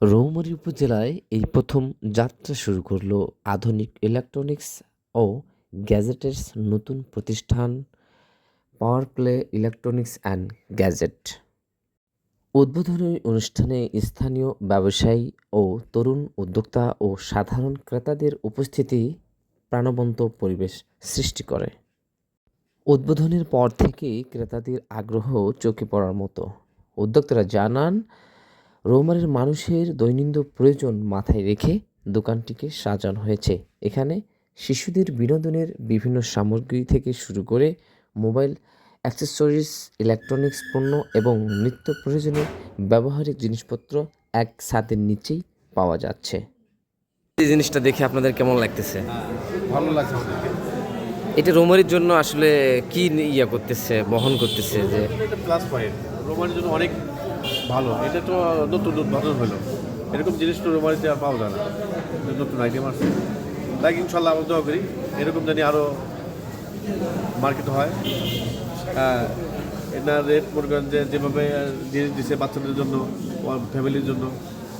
রৌমারী উপজেলায় এই প্রথম যাত্রা শুরু করল আধুনিক ইলেকট্রনিক্স ও গ্যাজেটের নতুন প্রতিষ্ঠান power play electronics and gadget. উদ্বোধনী অনুষ্ঠানে স্থানীয় ব্যবসায়ী ও তরুণ উদ্যোক্তা ও সাধারণ ক্রেতাদের উপস্থিতি প্রাণবন্ত পরিবেশ সৃষ্টি করে। উদ্বোধনের পর থেকেই ক্রেতাদের আগ্রহ চোখে পড়ার মতো। উদ্যোক্তারা জানান, রৌমারীর মানুষের দৈনন্দিন প্রয়োজন মাথায় রেখে দোকানটিকে সাজানো হয়েছে। এখানে শিশুদের বিনোদনের বিভিন্ন সামগ্রী থেকে শুরু করে মোবাইল অ্যাক্সেসরিজ, ইলেকট্রনিক্স পণ্য এবং নিত্য প্রয়োজনীয় ব্যবহারিক জিনিসপত্র এক ছাদের নিচেই পাওয়া যাচ্ছে। এই জিনিসটা দেখে আপনাদের কেমন লাগতেছে? ভালো লাগছে আমাদেরকে। এটা রৌমারীর জন্য আসলে কি করতেছে, বহন করতেছে? যে এটা প্লাস পয়েন্ট রোমারির জন্য অনেক ভালো। এটা তো নতুন উদ্ভাবন হলো, এরকম জিনিস তো রোমারিতে আর পাওয়া যায় না। নতুন আইটেম আসছে, তাই ইনশাল্লাহ আমরা দোয়া করি এরকম জানি আরও মার্কেট হয়। এনার রেট মনে করেন যে যেভাবে জিনিস দিচ্ছে বাচ্চাদের জন্য, ফ্যামিলির জন্য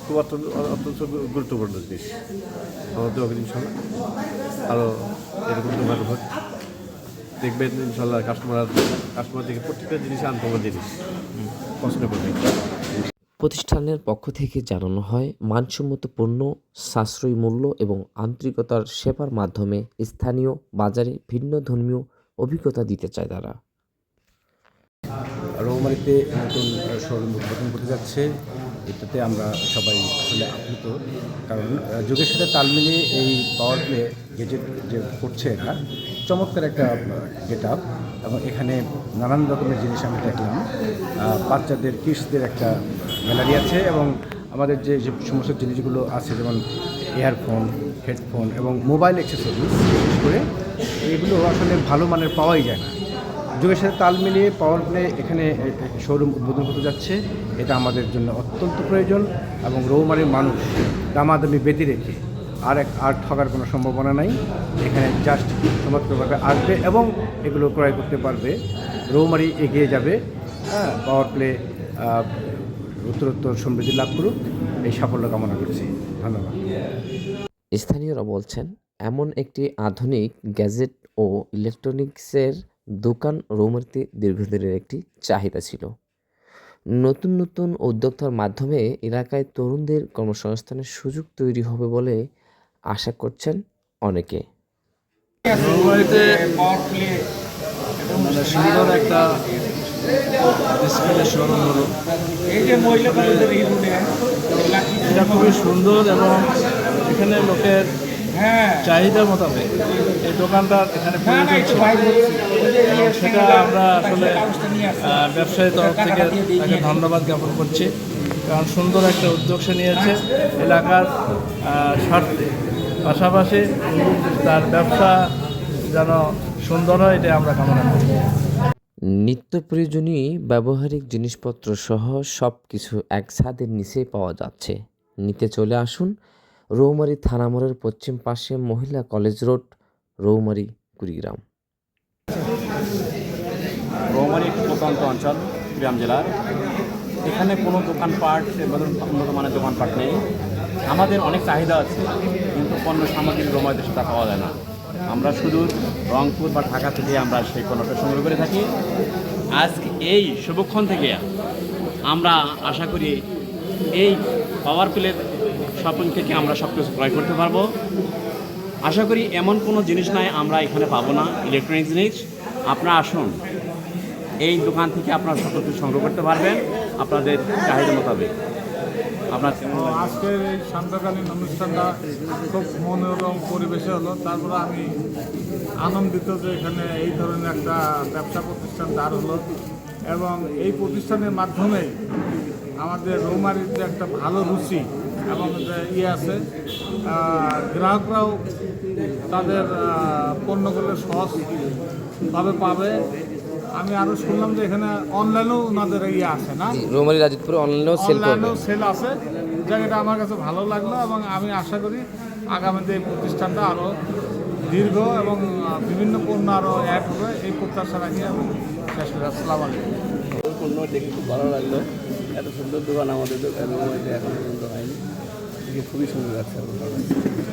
খুব অত্যন্ত গুরুত্বপূর্ণ জিনিস। আমরা দোয়া করি ইনশাল্লাহ আরও এরকম দোকান হোক। দেখবেন ইনশাল্লাহ কাস্টমার থেকে প্রত্যেকটা জিনিস আনকমন জিনিস পছন্দ করবে। প্রতিষ্ঠানের পক্ষ থেকে জানানো হয়, মানসম্মত পণ্য, সাশ্রয়ী মূল্য এবং আন্তরিকতার সেবার মাধ্যমে স্থানীয় বাজারে ভিন্ন ধর্মীয় অভিজ্ঞতা দিতে চায় তারা। রৌমারীতে নতুন শোরুম উদ্বোধন করতে যাচ্ছে, এটাতে আমরা সবাই আসলে আপ্লুত। কারণ যুগের সাথে তাল মিলিয়ে এই পাওয়ার প্লে গেজেট যে করছে, এরা চমৎকার একটা গেট আপ। এবং এখানে নানান রকমের জিনিস আমি দেখলাম। বাচ্চাদের কিডসদের একটা গ্যালারি আছে এবং আমাদের যে সমস্ত জিনিসগুলো আছে, যেমন ইয়ারফোন, হেডফোন এবং মোবাইল অ্যাক্সেসরিজ, বিশেষ করে এগুলো আসলে ভালো মানের পাওয়াই যায় না। যুগের সাথে তাল মিলিয়ে পাওয়ার প্লে এখানে শোরুম উদ্বোধন করতে যাচ্ছে, এটা আমাদের জন্য অত্যন্ত প্রয়োজন। এবং রৌমারীর মানুষ দামাদামি বেঁধে রেখে আর ঠকার কোনো সম্ভাবনা নাই। এখানে জাস্ট চমৎকারভাবে আসবে এবং এগুলো ক্রয় করতে পারবে। রৌমারী এগিয়ে যাবে। পাওয়ার প্লে উত্তরোত্তর সমৃদ্ধি লাভ করুক, এই সাফল্য কামনা করছি। ধন্যবাদ। স্থানীয়রা বলছেন, এমন একটি আধুনিক গ্যাজেট ও ইলেকট্রনিক্সের দোকান রৌমারীতে দীর্ঘদিনের একটি চাহিদা ছিল। নতুন নতুন উদ্যোক্তার মাধ্যমে এলাকায় তরুণদের কর্মসংস্থানের সুযোগ তৈরি হবে বলে আশা করছেন অনেকে। রৌমারীতে সুন্দর একটা ডিসপ্লে শোরুম হলো, এটা খুবই সুন্দর এবং এখানে লোকের চাহিদা মোতাবেক এই দোকানটার এখানে প্রয়োজন ছিল। সেটা আমরা আসলে ব্যবসায়ী তরফ থেকে তাকে ধন্যবাদ জ্ঞাপন করছি, কারণ সুন্দর একটা উদ্যোগ সে নিয়েছে এলাকার স্বার্থে। পাশাপাশি তার ব্যবসা যেন সুন্দর হয়, এটা আমরা কামনা করি। নিত্য প্রয়োজনীয় ব্যবহারিক জিনিসপত্র সহ সব কিছু এক ছাদের নিচে পাওয়া যাচ্ছে। নিতে চলে আসুন রৌমারী থানা মোড়ের পশ্চিম পাশে মহিলা কলেজ রোড, রৌমারী, কুড়িগ্রাম। রৌমারী একটি প্রত্যন্ত অঞ্চল কুড়িগ্রাম জেলার। এখানে কোনো দোকানপাট উন্নত মানের দোকানপাট নেই। আমাদের অনেক চাহিদা আছে, কিন্তু পণ্য সামগ্রী রৌমারীতে সেটা পাওয়া যায় না। আমরা শুধু রংপুর বা ঢাকা থেকে আমরা সেই পণ্যটা সংগ্রহ করে থাকি। আজকে এই শুভক্ষণ থেকে আমরা আশা করি এই পাওয়ার প্লের শপিং থেকে আমরা সব কিছু ক্রয় করতে পারবো। আশা করি এমন কোনো জিনিস নাই আমরা এখানে পাবো না, ইলেকট্রনিক জিনিস। আপনারা আসুন, এই দোকান থেকে আপনারা সব কিছু সংগ্রহ করতে পারবেন আপনাদের চাহিদা মোতাবেক। আপনার আজকের এই সান্ধ্যকালীন অনুষ্ঠানটা খুব মনোরম পরিবেশে হলো। তারপরে আমি আনন্দিত যে এখানে এই ধরনের একটা ব্যবসা প্রতিষ্ঠান দাঁড় হলো এবং এই প্রতিষ্ঠানের মাধ্যমে আমাদের রৌমারীর যে একটা ভালো রুচি এবং যে আছে, গ্রাহকরাও তাদের পণ্যগুলো সহজভাবে পাবে। আমি আরও শুনলাম যে এখানে অনলাইনেও ওনাদের আছে না, রৌমারী রাজীবপুরে অনলাইনেও সেল আছে। জায়গাটা আমার কাছে ভালো লাগলো এবং আমি আশা করি আগামীতে এই প্রতিষ্ঠানটা আরও দীর্ঘ এবং বিভিন্ন পণ্য আরও অ্যাড হবে, এই প্রত্যাশা রাখি আমি শেষ করি। আসসালামু আলাইকুম। পণ্য দেখে খুব ভালো লাগলো। এত সুন্দর দোকান আমাদের দোকান এখন পর্যন্ত হয়নি। খুবই সুন্দর লাগছে আমার ভালো লাগছে।